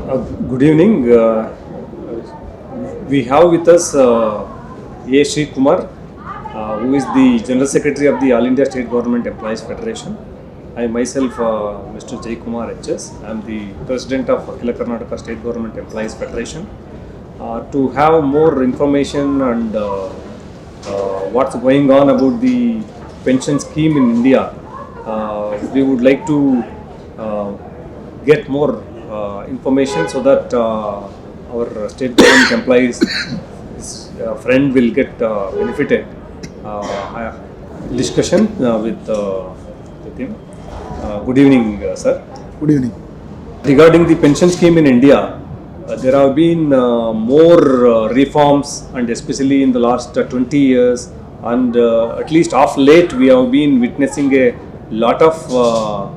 Good evening. We have with us A. Sreekumar, who is the General Secretary of the All India State Government Employees Federation. I myself, Mr. Jaykumar HS, I am the President of Akhila Karnataka State Government Employees Federation. To have more information and what's going on about the pension scheme in India, we would like to get more information so that our state government employees friend will get benefited. Discussion with him. Good evening, sir. Good evening. Regarding the pension scheme in India, there have been more reforms, and especially in the last 20 years, and at least of late we have been witnessing a lot of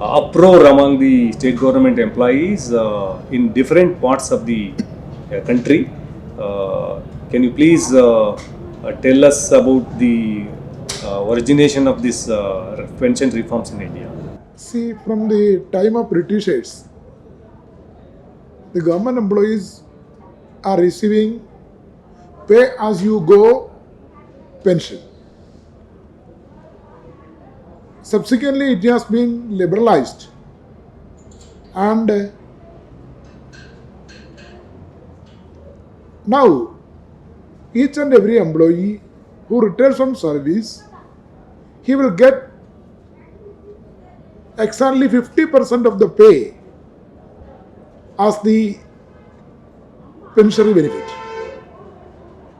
uproar among the state government employees in different parts of the country. Can you please tell us about the origination of this pension reforms in India? See, from the time of Britishers, the government employees are receiving pay-as-you-go pension. Subsequently, it has been liberalized, and now each and every employee who retires from service, he will get exactly 50% of the pay as the pensionary benefit.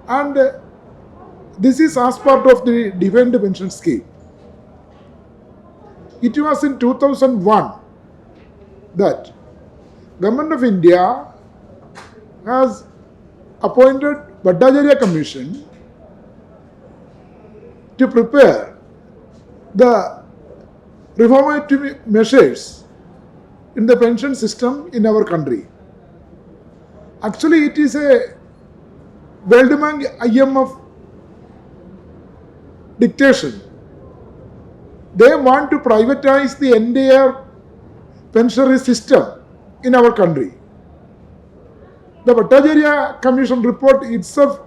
And this is as part of the defined pension scheme. It was in 2001 that Government of India has appointed Bhattacharya Commission to prepare the reformative measures in the pension system in our country. Actually, it is a Waldman IMF dictation. They want to privatize the entire pensionary system in our country. The Bhattacharya Commission report itself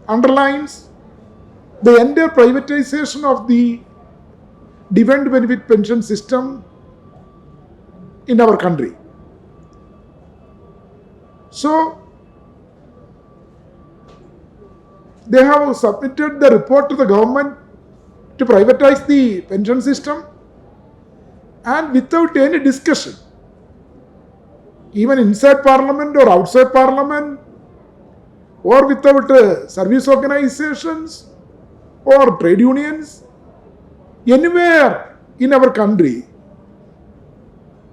underlines the entire privatization of the defined benefit pension system in our country. So, they have submitted the report to the government to privatize the pension system, and without any discussion, even inside parliament or outside parliament, or without service organizations or trade unions, anywhere in our country,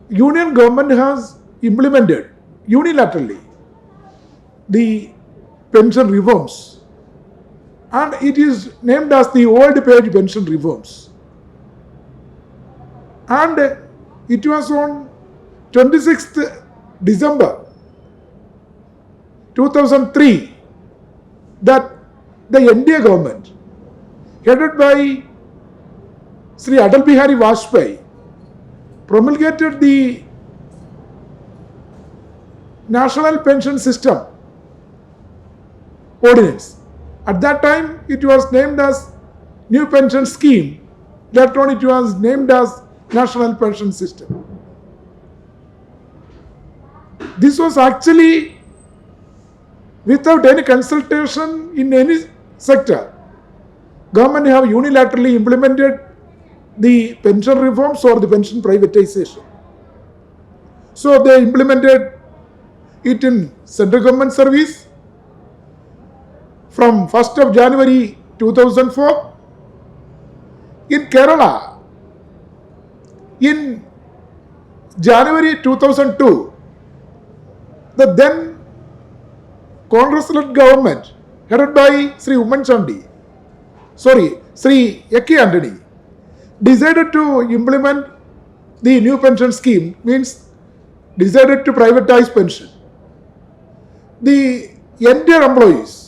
union government has implemented unilaterally the pension reforms, and it is named as the old age pension reforms. And it was on 26th December 2003 that the NDA government, headed by Sri Atal Bihari Vajpayee, promulgated the National Pension System Ordinance. At that time, it was named as New Pension Scheme. Later on, it was named as National Pension System. This was actually without any consultation in any sector. Government have unilaterally implemented the pension reforms or the pension privatization. So they implemented it in central government service from 1st of January 2004. In Kerala, in January 2002, the then Congress-led government, headed by Sri Sri Yaki Antony, decided to implement the new pension scheme, means decided to privatize pension. The entire employees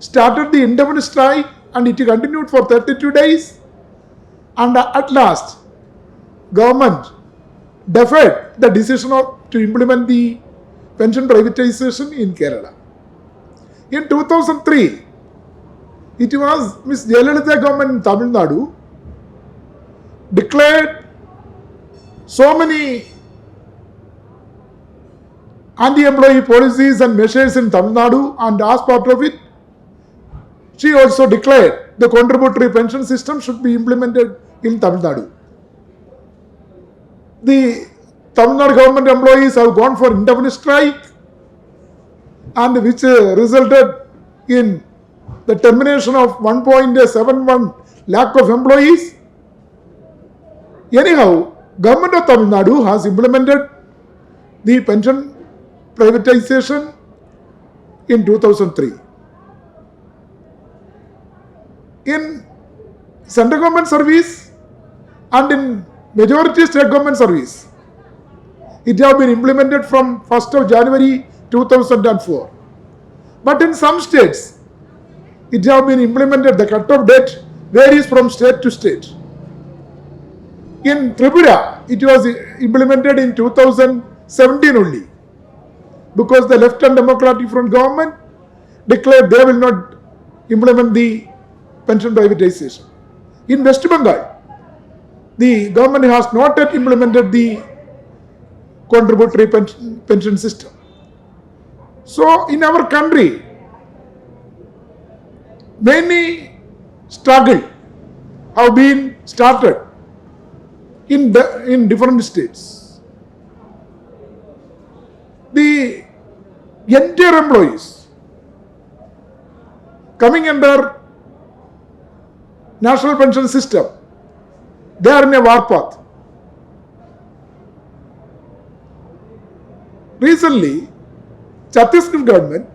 started the indefinite strike, and it continued for 32 days, and at last government deferred the decision to implement the pension privatization in Kerala. In 2003, it was Ms. Jayalalitha government in Tamil Nadu declared so many anti-employee policies and measures in Tamil Nadu, and as part of it, she also declared the contributory pension system should be implemented in Tamil Nadu. The Tamil Nadu government employees have gone for indefinite strike, and which resulted in the termination of 1.71 lakh of employees. Anyhow, government of Tamil Nadu has implemented the pension privatization in 2003. In central government service and in majority state government service, it has been implemented from 1st of January 2004. But in some states, it has been implemented, the cut-off date varies from state to state. In Tripura, it was implemented in 2017 only, because the Left and Democratic Front government declared they will not implement the pension privatization. In West Bengal, the government has not yet implemented the contributory pension system. So in our country, many struggles have been started in different states. The entire employees coming under national pension system, they are in a war path. Recently, Chhattisgarh government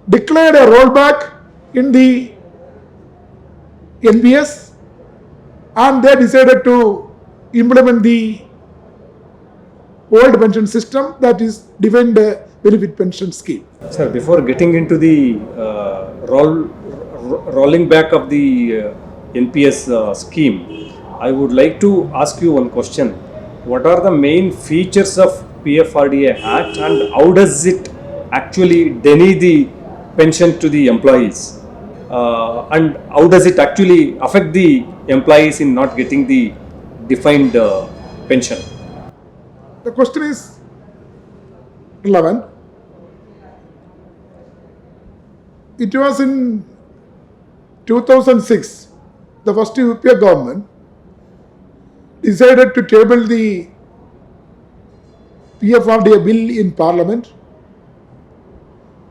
declared a rollback in the NPS, and they decided to implement the old pension system, that is defined benefit pension scheme. Sir, before getting into the rolling back of the NPS scheme, I would like to ask you one question. What are the main features of PFRDA Act, and how does it actually deny the pension to the employees? And how does it actually affect the employees in not getting the defined pension? The question is relevant. It was in 2006, the first UPA government decided to table the PFRDA bill in Parliament,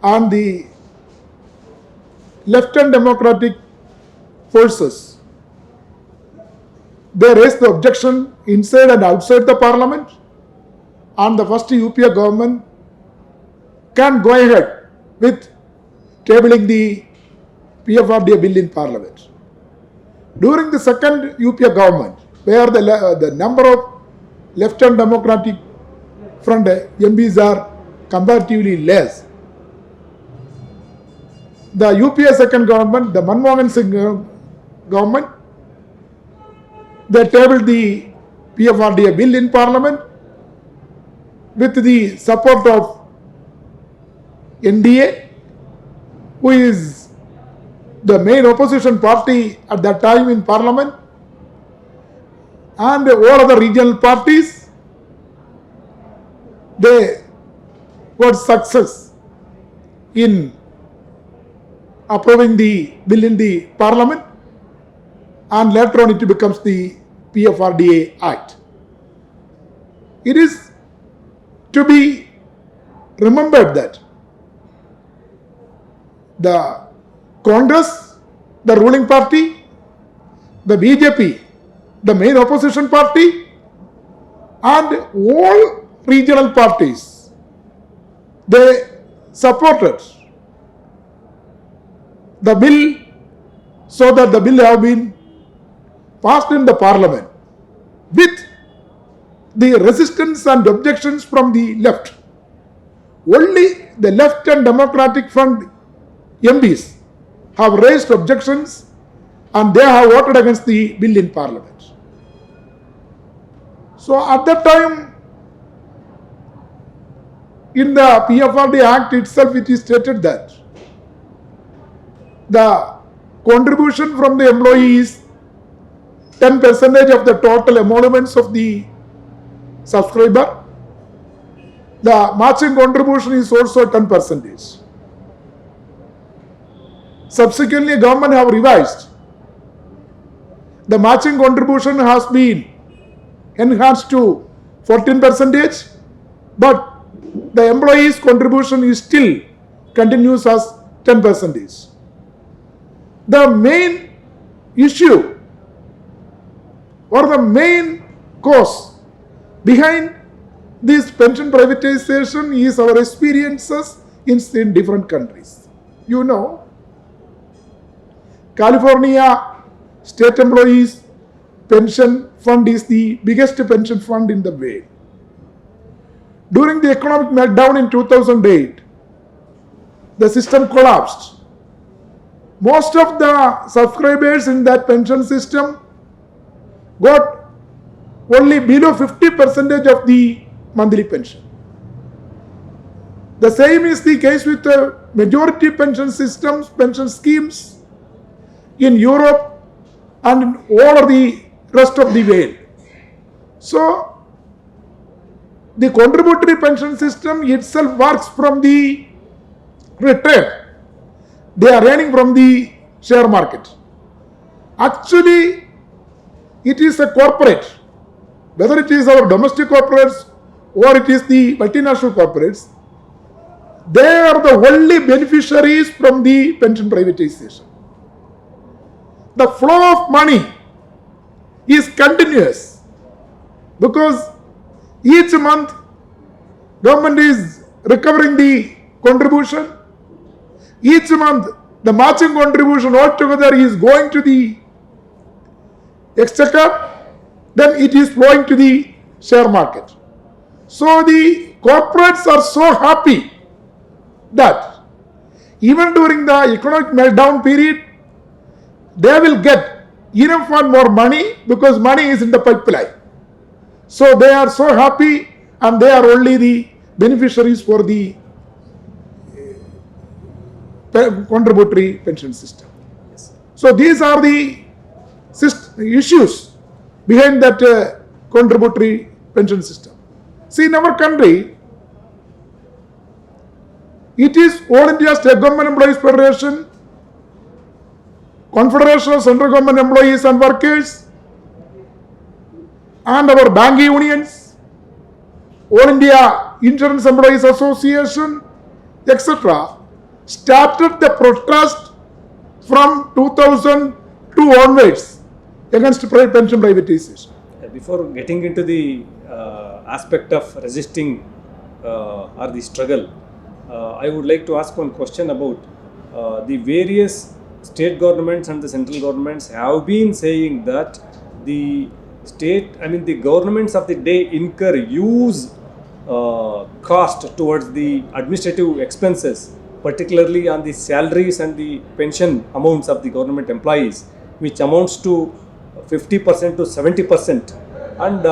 and the Left and Democratic forces, they raised the objection inside and outside the Parliament, and the first UPA government can go ahead with tabling the PFRDA bill in Parliament. During the second UPA government, where the number of Left and Democratic Front MPs are comparatively less, the UPA second government, the Manmohan Singh government, they tabled the PFRDA bill in Parliament with the support of NDA, who is the main opposition party at that time in Parliament, and all other regional parties. They got success in approving the bill in the Parliament, and later on it becomes the PFRDA Act. It is to be remembered that the Congress, the ruling party, the BJP, the main opposition party, and all regional parties, they supported the bill, so that the bill have been passed in the Parliament with the resistance and objections from the left. Only the Left and Democratic Front MPs have raised objections, and they have voted against the bill in Parliament. So at that time, in the PFRD Act itself, it is stated that the contribution from the employee is 10% of the total emoluments of the subscriber. The matching contribution is also 10%. Subsequently, government have revised. The matching contribution has been enhanced to 14%, but the employee's contribution is still continues as 10%. The main issue or the main cause behind this pension privatization is our experiences in different countries. You know, California state employees pension fund is the biggest pension fund in the world. During the economic meltdown in 2008, the system collapsed. Most of the subscribers in that pension system got only below 50% of the monthly pension. The same is the case with the majority pension systems, pension schemes in Europe and in all of the rest of the world. So, the contributory pension system itself works from the return. They are earning from the share market. Actually, it is a corporate, whether it is our domestic corporates or it is the multinational corporates, they are the only beneficiaries from the pension privatization. The flow of money is continuous because each month government is recovering the contribution. Each month the matching contribution altogether is going to the exchequer, then it is flowing to the share market. So the corporates are so happy that even during the economic meltdown period, they will get enough and more money because money is in the pipeline. So they are so happy and they are only the beneficiaries for the contributory pension system. So these are the issues behind that contributory pension system. See, in our country, it is All India State Government Employees Federation, Confederation of Central Government Employees and Workers, and our bank unions, All India Insurance Employees Association, etc., started the protest from 2002 onwards against pension privatization. Before getting into the aspect of resisting or the struggle, I would like to ask one question about the various state governments and the central governments have been saying that the the governments of the day incur huge cost towards the administrative expenses, particularly on the salaries and the pension amounts of the government employees, which amounts to 50% to 70%. And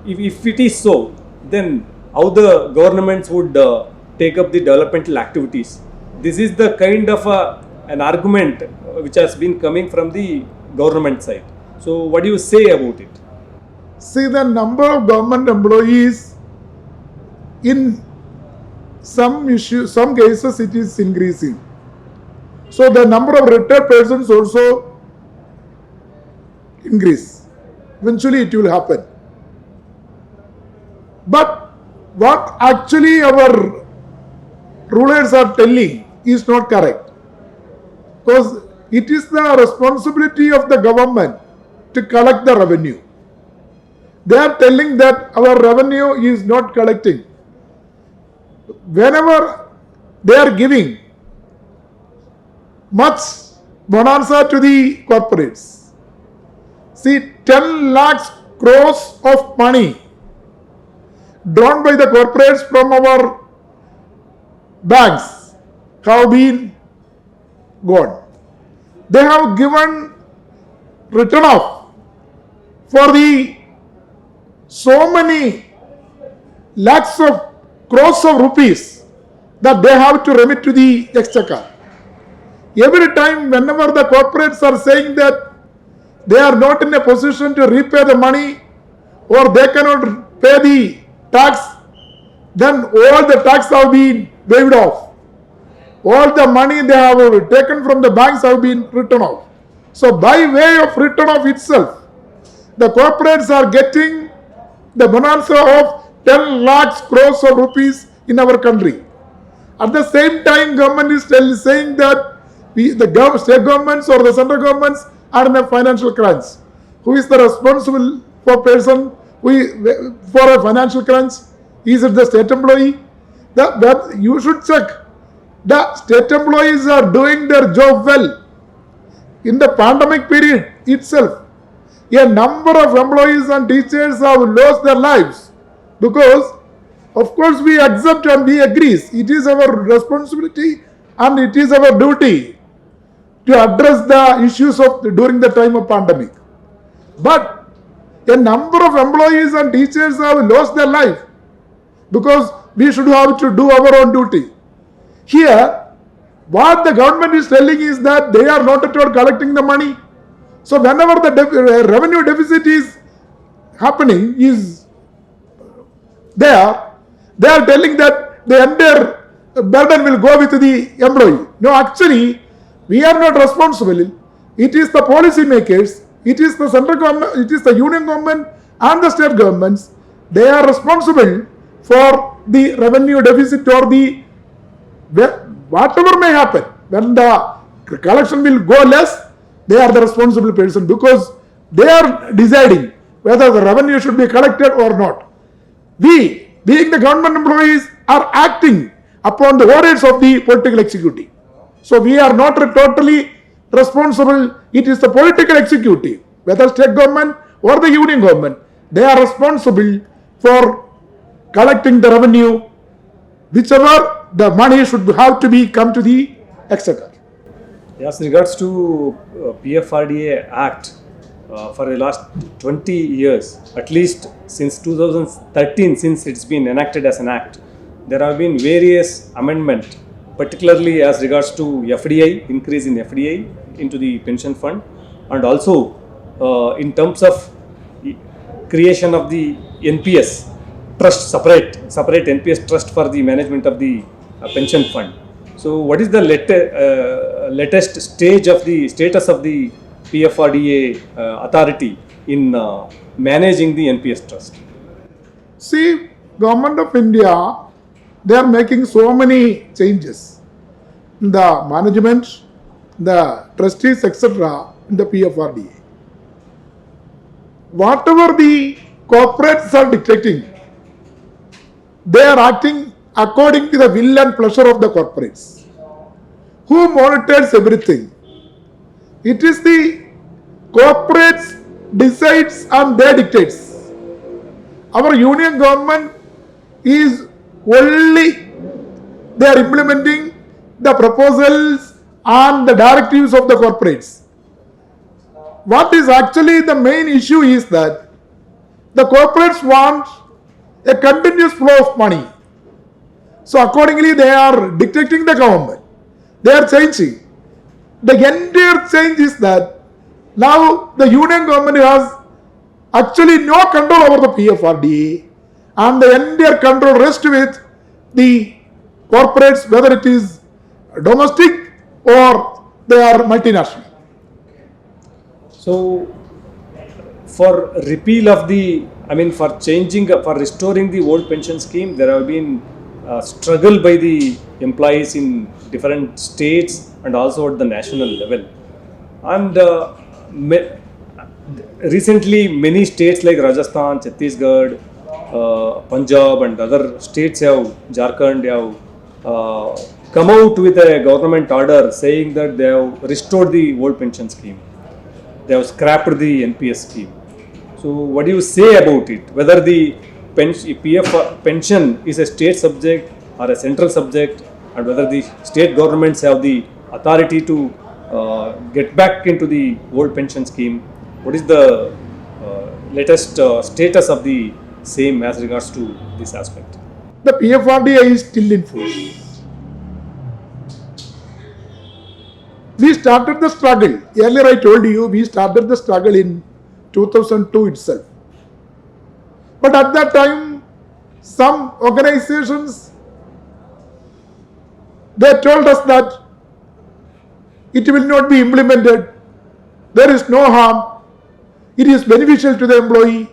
if it is so, then how the governments would take up the developmental activities? This is the kind of an argument which has been coming from the government side. So what do you say about it? See, the number of government employees in some cases it is increasing. So the number of retired persons also increase. Eventually it will happen. But what actually our rulers are telling is not correct. Because it is the responsibility of the government to collect the revenue. They are telling that our revenue is not collecting. Whenever they are giving much bonanza to the corporates, see, 10 lakhs crores of money drawn by the corporates from our banks have been gone. They have given written off for the so many lakhs of crores of rupees that they have to remit to the exchequer. Every time, whenever the corporates are saying that they are not in a position to repay the money or they cannot pay the tax, then all the tax have been waived off. All the money they have taken from the banks have been written off. So by way of return of itself, the corporates are getting the bonanza of 10 lakhs crores of rupees in our country. At the same time, government is saying that the state governments or the central governments are in a financial crunch. Who is the responsible for person for a financial crunch? Is it the state employee? You should check. The state employees are doing their job well. In the pandemic period itself, a number of employees and teachers have lost their lives because, of course, we accept and we agree. It is our responsibility and it is our duty to address the issues of during the time of pandemic. But a number of employees and teachers have lost their life because we should have to do our own duty. Here, what the government is telling is that they are not at all collecting the money. So whenever the revenue deficit is happening, is there, they are telling that the entire burden will go with the employee. No, actually, we are not responsible. It is the policy makers, it is the central government, it is the union government and the state governments. They are responsible for the revenue deficit or the whatever may happen. When the collection will go less, they are the responsible person because they are deciding whether the revenue should be collected or not. We, being the government employees, are acting upon the orders of the political executive. So we are not totally responsible. It is the political executive, whether state government or the union government. They are responsible for collecting the revenue, whichever the money should have to be come to the exchequer. As regards to PFRDA Act, for the last 20 years, at least since 2013, since it's been enacted as an act, there have been various amendments, particularly as regards to FDI, increase in FDI into the pension fund, and also in terms of creation of the NPS trust, separate NPS trust for the management of the pension fund. So what is the latest stage of the status of the PFRDA authority in managing the NPS trust? See, Government of India, they are making so many changes in the management, the trustees, etc. in the PFRDA. Whatever the corporates are dictating, they are acting according to the will and pleasure of the corporates. Who monitors everything? It is the corporates decides and they dictates. Our union government is only they are implementing the proposals and the directives of the corporates. What is actually the main issue is that the corporates want a continuous flow of money. So accordingly, they are dictating the government. They are changing. The entire change is that now the union government has actually no control over the PFRDA, and the entire control rests with the corporates, whether it is domestic or they are multinational. So, for repeal of the, for changing, for restoring the old pension scheme, there have been struggle by the employees in different states and also at the national level. And recently, many states like Rajasthan, Chhattisgarh, Punjab and other states Jharkhand have come out with a government order saying that they have restored the old pension scheme. They have scrapped the NPS scheme. So what do you say about it? Whether the PF pension is a state subject or a central subject, and whether the state governments have the authority to get back into the old pension scheme? What is the latest status of the same as regards to this aspect? The PFRDA is still in force. We started the struggle. Earlier I told you we started the struggle in 2002 itself. But at that time, some organizations, they told us that it will not be implemented. There is no harm. It is beneficial to the employee.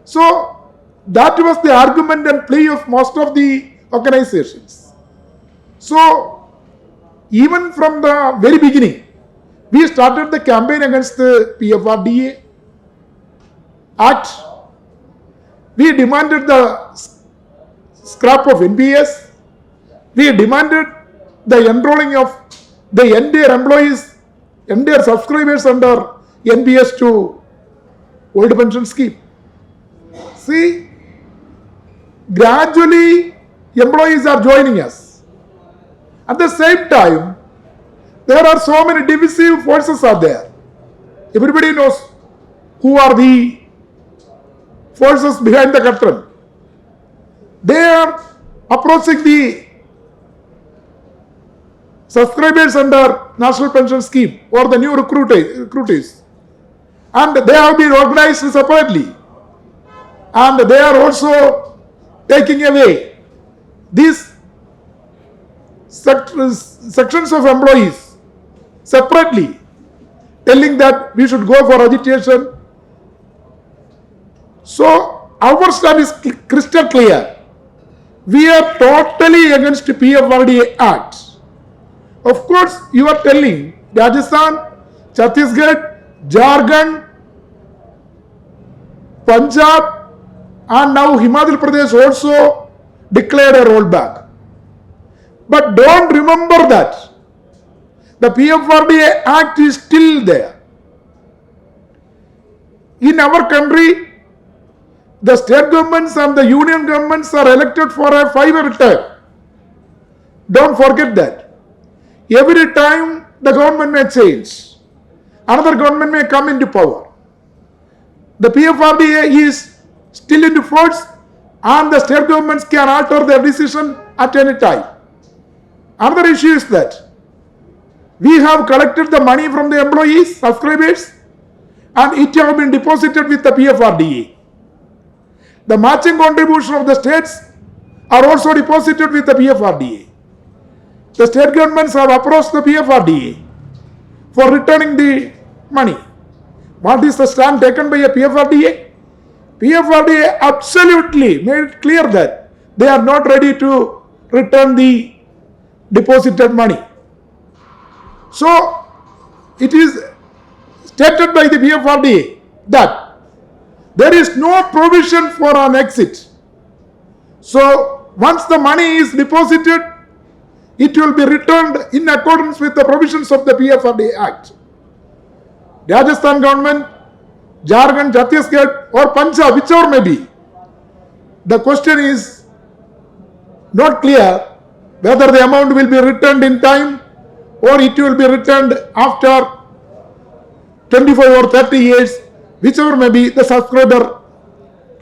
So that was the argument and plea of most of the organizations. So even from the very beginning, we started the campaign against the PFRDA Act. We demanded the scrap of NPS. We demanded the enrolling of the entire employees, entire subscribers under NPS to old pension scheme. See, gradually employees are joining us. At the same time, there are so many divisive forces are there. Everybody knows who are the forces behind the curtain. They are approaching the subscribers under National Pension Scheme or the new recruitees. And they have been organized separately. And they are also taking away these sections of employees separately, telling that we should go for agitation. So our stand is crystal clear. We are totally against PFRDA Act. Of course, you are telling Rajasthan, Chhattisgarh, Jharkhand, Punjab, and now Himachal Pradesh also declared a rollback. But don't remember that the PFRDA Act is still there. In our country, the state governments and the union governments are elected for a 5-year term. Don't forget that. Every time the government may change, another government may come into power. The PFRDA is still in force and the state governments can alter their decision at any time. Another issue is that we have collected the money from the employees, subscribers, and it has been deposited with the PFRDA. The matching contribution of the states are also deposited with the PFRDA. The state governments have approached the PFRDA for returning the money. What is the stand taken by a PFRDA? PFRDA absolutely made it clear that they are not ready to return the deposited money. So it is stated by the PFRDA that there is no provision for an exit. So once the money is deposited, it will be returned in accordance with the provisions of the PFRDA Act. Rajasthan government, Jharkhand, Chhattisgarh or Punjab, whichever may be, the question is not clear whether the amount will be returned in time or it will be returned after 25 or 30 years, whichever may be, the subscriber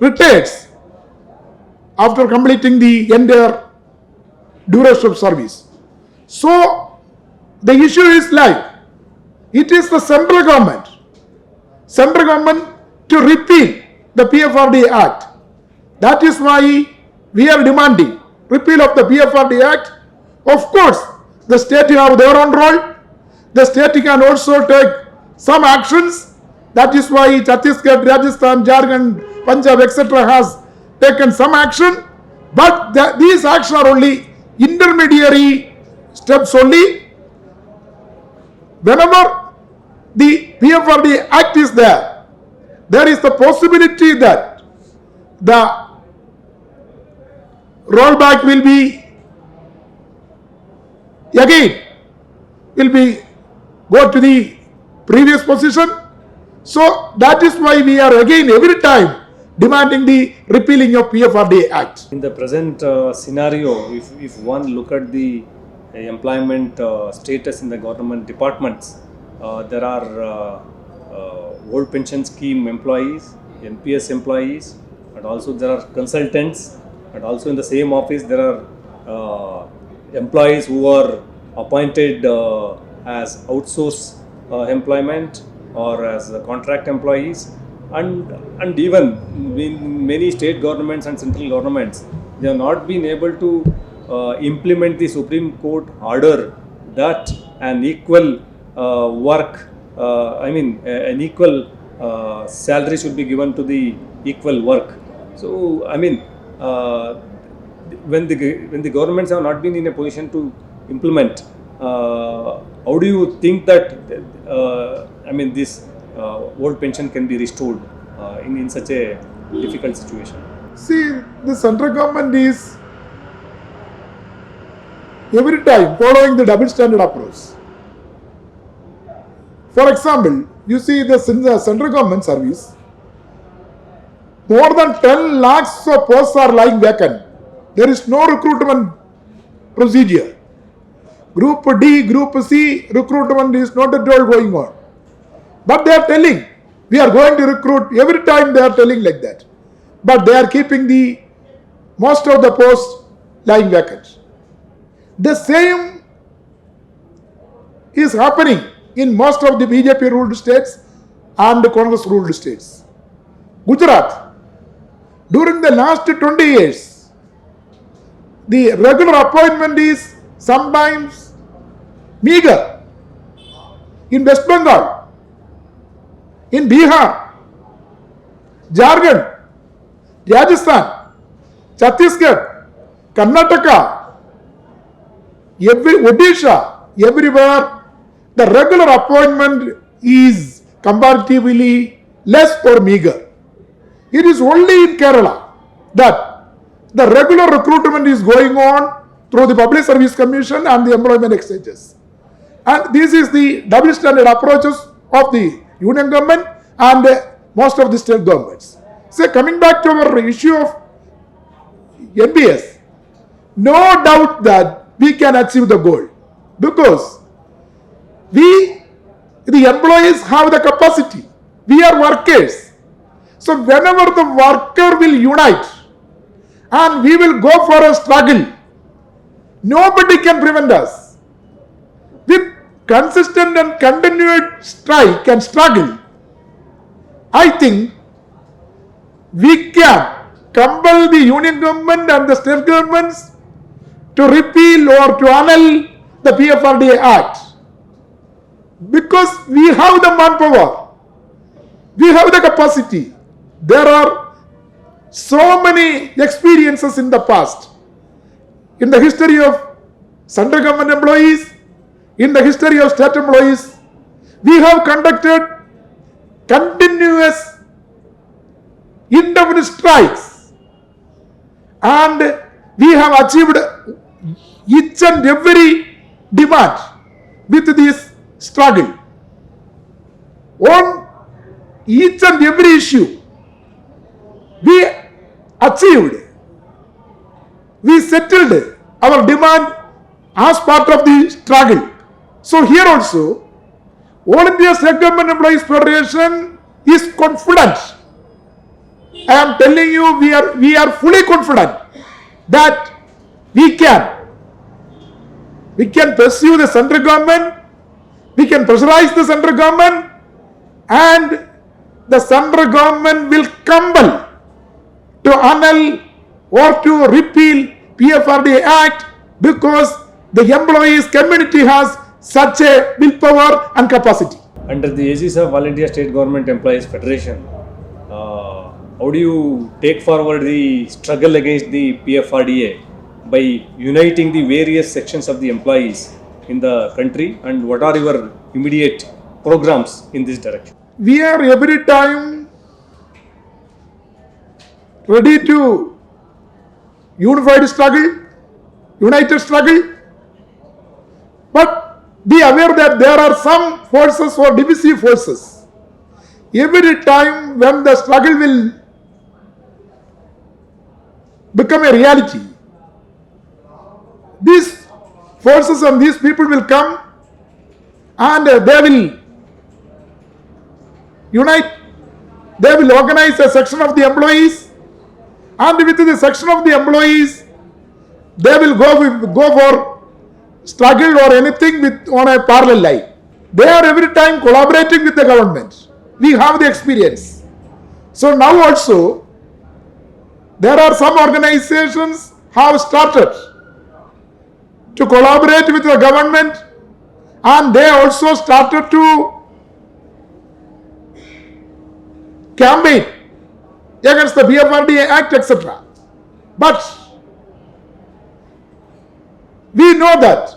retires after completing the entire duration of service. So the issue is like, it is the central government to repeal the PFRDA Act. That is why we are demanding repeal of the PFRDA Act. Of course, the state have their own role. The state can also take some actions. That is why Chhattisgarh, Rajasthan, Jharkhand, Punjab, etc. has taken some action. But these actions are only intermediary steps only. Whenever the PFRDA Act is there, there is the possibility that the rollback will be again go to the previous position. So that is why we are again every time demanding the repealing of PFRDA Act. In the present scenario, if one look at the employment status in the government departments, there are old pension scheme employees NPS employees, and also there are consultants, and also in the same office there are employees who are appointed as outsource employment or as contract employees, and even in many state governments and central governments, they have not been able to implement the Supreme Court order that an equal work, an equal salary should be given to the equal work. So, when the governments have not been in a position to implement, how do you think that this old pension can be restored in such a difficult situation? See, the central government is every time following the double standard approach. For example, you see the central government service, more than 10 lakhs of posts are lying vacant. There is no recruitment procedure. Group D, Group C recruitment is not at all going on. But they are telling, we are going to recruit, every time they are telling like that. But they are keeping the most of the posts lying vacant. The same is happening in most of the BJP ruled states and the Congress ruled states. Gujarat, during the last 20 years, the regular appointment is sometimes meager. In West Bengal, in Bihar, Jharkhand, Rajasthan, Chhattisgarh, Karnataka, Odisha, everywhere, the regular appointment is comparatively less or meager. It is only in Kerala that the regular recruitment is going on through the Public Service Commission and the employment exchanges. And this is the double standard approaches of the union government and most of the state governments. So coming back to our issue of NPS, no doubt that we can achieve the goal because the employees have the capacity. We are workers. So whenever the worker will unite and we will go for a struggle, nobody can prevent us. With consistent and continued strike and struggle, I think we can compel the union government and the state governments to repeal or to annul the PFRDA Act. Because we have the manpower, we have the capacity. There are so many experiences in the past, in the history of central government employees, in the history of state employees. We have conducted continuous indefinite strikes and we have achieved each and every demand with this struggle. On each and every issue, we achieved, we settled our demand as part of the struggle. So here also, All India State Government Employees Federation is confident. I am telling you, we are fully confident that we can pursue the central government, we can pressurize the central government, and the central government will compel to annul or to repeal PFRDA Act because the employees community has such a willpower and capacity. Under the aegis of All India State Government Employees Federation, how do you take forward the struggle against the PFRDA by uniting the various sections of the employees in the country, and what are your immediate programs in this direction? We are every time ready to united struggle, but be aware that there are some forces or divisive forces. Every time when the struggle will become a reality, these forces and these people will come and they will unite they will organize a section of the employees, and with the section of the employees, they will go for struggle or anything on a parallel line. They are every time collaborating with the government. We have the experience. So now also, there are some organizations have started to collaborate with the government, and they also started to campaign against the BFRD Act, etc. But we know that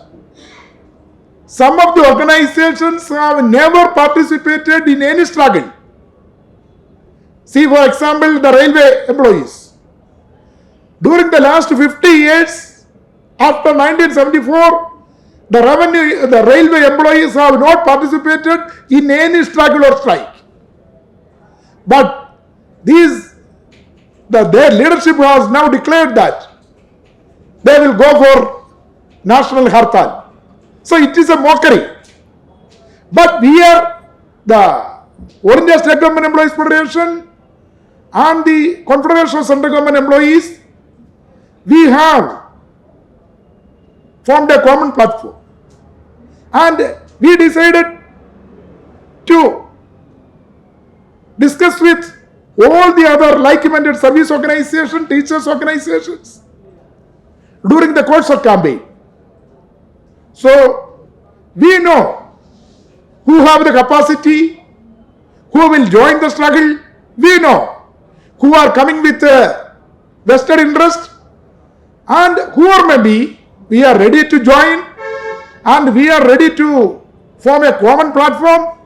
some of the organizations have never participated in any struggle. See, for example, the railway employees. During the last 50 years, after 1974, the railway employees have not participated in any struggle or strike. But their leadership has now declared that they will go for national hartal. So it is a mockery. But we are the All India State Government Employees Federation and the Confederation of Central Government Employees, we have formed a common platform. And we decided to discuss with all the other like-minded service organizations, teachers organizations during the course of campaign. So we know who have the capacity, who will join the struggle. We know who are coming with vested interest, and whoever may be, we are ready to join, and we are ready to form a common platform.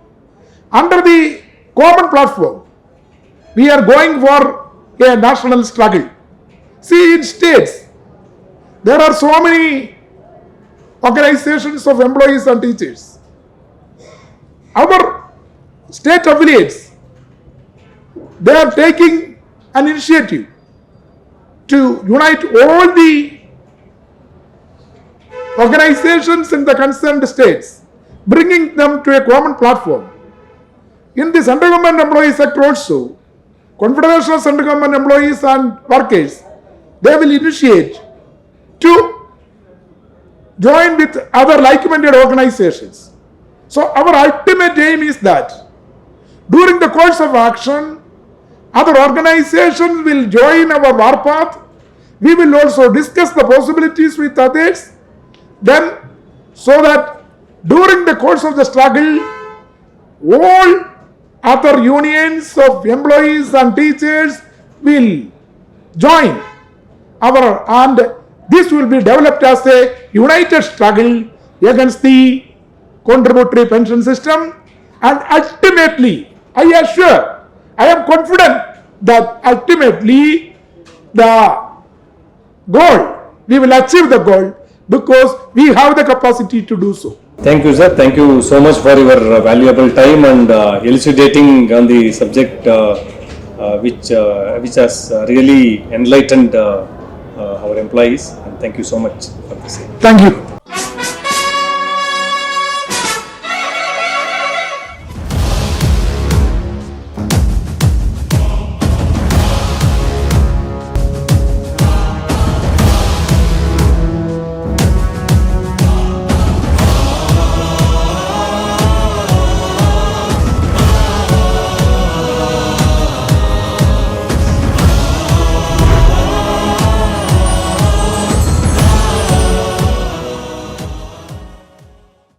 Under the common platform, we are going for a national struggle. See, in states, there are so many organizations of employees and teachers. Our state affiliates, they are taking an initiative to unite all the organizations in the concerned states, bringing them to a common platform. In the central government employee sector also, Confederation of Central Government Employees and Workers, they will initiate to join with other like-minded organizations. So our ultimate aim is that during the course of action, other organizations will join our warpath. We will also discuss the possibilities with others. Then, so that during the course of the struggle, all other unions of employees and teachers will join and this will be developed as a united struggle against the contributory pension system, and ultimately, I am confident that ultimately the goal, we will achieve the goal because we have the capacity to do so. Thank you, sir. Thank you so much for your valuable time and elucidating on the subject which has really enlightened our employees. And thank you so much for this. Thank you.